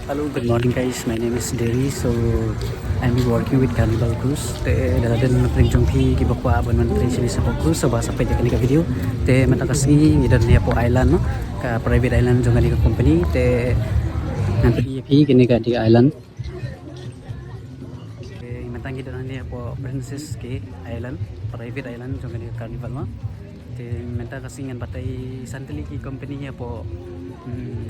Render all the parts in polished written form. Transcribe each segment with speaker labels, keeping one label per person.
Speaker 1: Hello, good morning guys. My name is Derry. So I'm working with Carnival Cruise. Te daladan matring jongpi ki bakwa ban mantri sini sa cruise so basa pa ka video. Te matakasi ngidan niya po island no. Ka private island jong ka company te nanti pi kini ka di island. Te matang gidan niya po Princess ki island, private island jong ka Carnival no. Te menta kasingan patay santili ki company niya po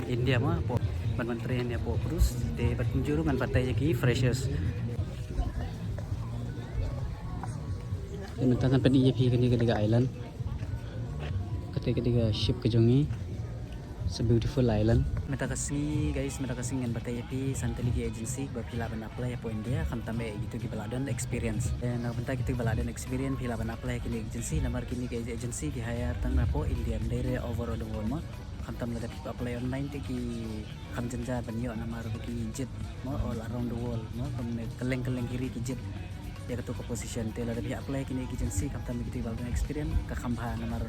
Speaker 1: India mo po banmantri niya po cruise te berkunjung kan patay ki freshers te mentangan padi EP kini ketiga island ketiga ship ke jongi it's a beautiful island meta kasi guys meta kasi ngan batay EP santali ki agency ba pila ban apply po India kam tambe gitu ki baladan experience dan benta kita baladan experience pila ban apply kini agency namar kini ki agency di hire tang na po Indian dari over the world mo kantam lada apply online ki kam janja banyo namar ki jet mo all around the world mo keleng kiri ki jet ya ketu ke position te lada apply kini agency kam tam gitu baladan experience ka khamba namar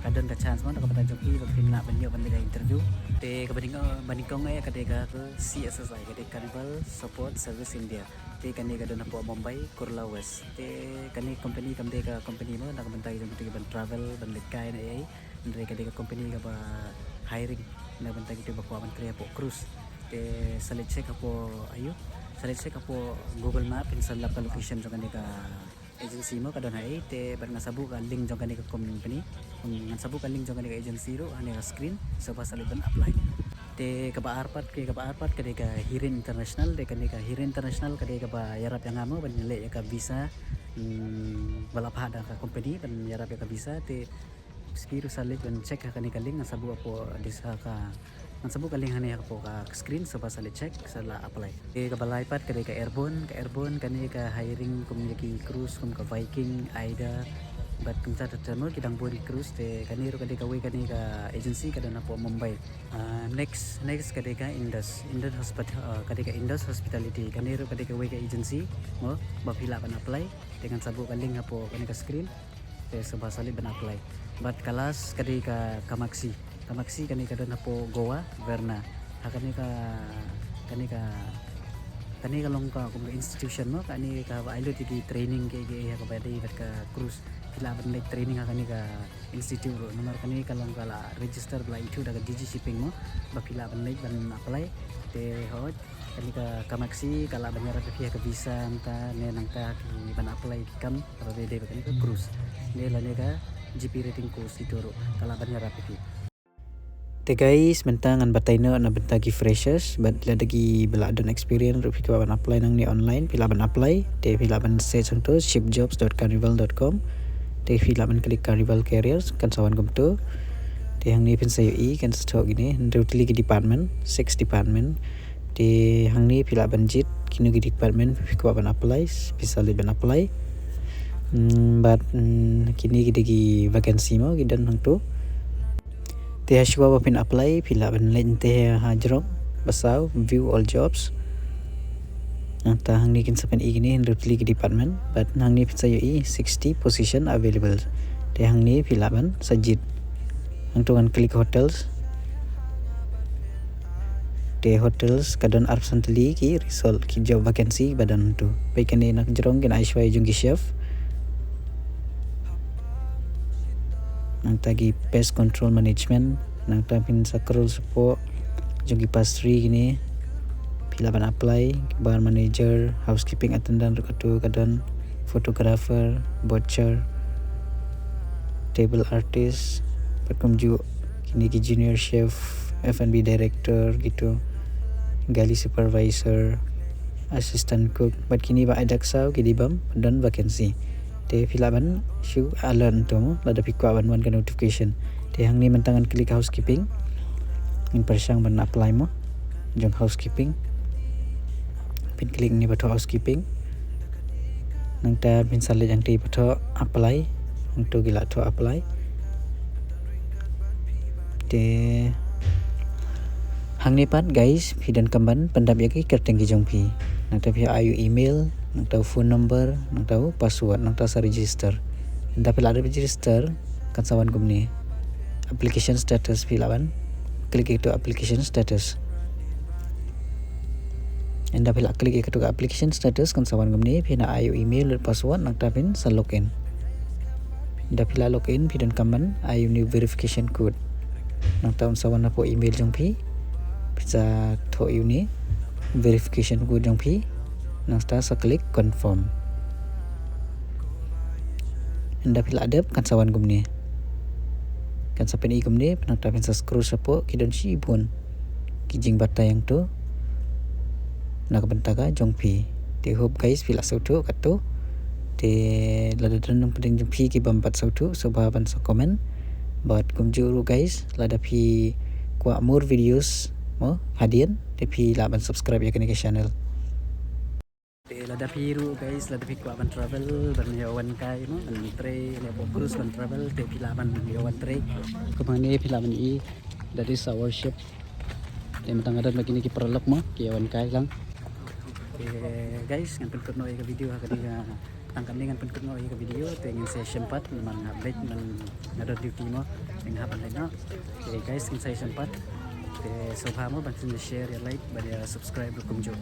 Speaker 1: kadang ka chance mo ka joki bakin na banyo bandega interview te ka bandingkong ay kadega ke CSSI kadega Carnival Support Service India te kani ka na po Mumbai Kurla West te kani company kamdega company mo nakabantay jong gitu ban travel ban lekay na ay dari kadega company ka ba hiring na bantay gitu ba kuaman kriya po cruise te salit check po ayo salit check po Google Map pinsan lap ka location jong kadega agency mo kadon ay te bar nasabu ka link jong kadega company kung nasabu ka link jong kadega agency ro ani ka screen so pas aliban apply te kabaarpat kadega Hirin International te kadega Hirin International kadega ba yarap yang amo ban nilai ka visa balap ada ka company ban yarap ka visa te Spiru salit dan cek akan ikaling nasabu apo disa ka nasabu kaling hani po ka screen so pas salit check sala apply ke kabalaipat kade ka airborne kani ka hiring community cruise kum ka Viking Aida bat kum sa tatamo kidang body cruise te kaniro kade ka way kani ka agency kada na po Mumbai next kade ka Indus hospital kade ka Indus hospitality kaniro kade ka way ka agency mo bapila pan apply dengan sabu kaling po kani ka screen te so basali ban apply bat kalas kadi ka Kamaksi kani kada na po Goa Verna kani ka long ka kung institution mo kani ka ailo tigi training ke ka badi ka cruise kila ban like training kani ka institute nomor kani ka long kala register bla itu daga DG shipping mo bakila ban like ban apply te hot kani ka Kamaksi kala banyara ka visa anta ne nangka ki ban apply kam para bede kani ka cruise ne la ne ka GP rating ko sidoro kalaban nga rapid te guys mentangan batay no na bentagi freshers but ladagi beladon experience rupi ka ban apply nang ni online pilaban apply te pilaban search untuk shipjobs.carnival.com te pilaban klik Carnival Careers kan sawan gumto te hang ni pin sayo kan stok gini rutli ki department 6 department te hang ni pilaban jit kinu ki department ka ban apply bisa ban apply but kini gidagi vacancy mo gidan hang to te haswa pin apply pila ban len te hajrok basaw view all jobs anta hang ni kin sapen igini rutli ki department but hang ni sayo 60 position available te hang ni pila ban sajid hang to kan klik hotels te hotels kadon arp santali ki result ki job vacancy badan to paikani nak jerong kin aishway jungki chef nang tagi pest control management nang tapin sa crawl po jogi pastry gini pila ban apply bar manager housekeeping attendant katu kadon photographer butcher table artist perkumju kini ki junior chef F&B director gitu gali supervisor assistant cook but kini ba adaksaw kidibam dan vacancy te pilaban shu alert to lada pikwa ban ka notification te hang ni mentangan klik housekeeping in persang ban apply mo jong housekeeping pin klik ni bato housekeeping nang ta pin salit yang ti bato apply untuk gila to apply te hang ni pat guys pidan kamban pendap yaki kerteng ki jongpi nang ta pi ayu email nang tahu phone number nang tahu password nang tahu sa register nang pila ada register kan sawan kumni application status pilaban klik itu application status Anda pila klik ikut application status kan sawan gumni pina ayo email dan password nak tapin sa login. Anda pila login pidon kaman ayo new verification code. Nang taon sawan na po email jong pi bisa to ni verification code jong pi nang sta sa klik confirm. Anda pila adap kan sawan gumni. Kan sa pini gumni nang tapin sa scroll sa po kidon si ibon. Kijing bata yang tu nakabentaga jong pi. Te hope guys pila sautu kato. Te lada nang pedeng jong pi ki bambat sautu so bahaban sa komen. But kumjuru guys lada pi kwa more videos mo hadian te pi laban subscribe ya kini ke channel. Te lada pi ru guys lada pi kwa ban travel ban yawan kai mo ban tre lepo cruise ban travel te pi laban yawan tre kumani pi laban I dari sa worship. Te matangadan lagi ni ki perlok mo ki yawan kai lang. Guys, ngan pun ka video kadi nga tangkan dengan pun ka video tengin session 4 naman update ng nado duty mo ng hapan din no. Guys, in session 4 te so mo ban share ya like ban subscribe kum jo.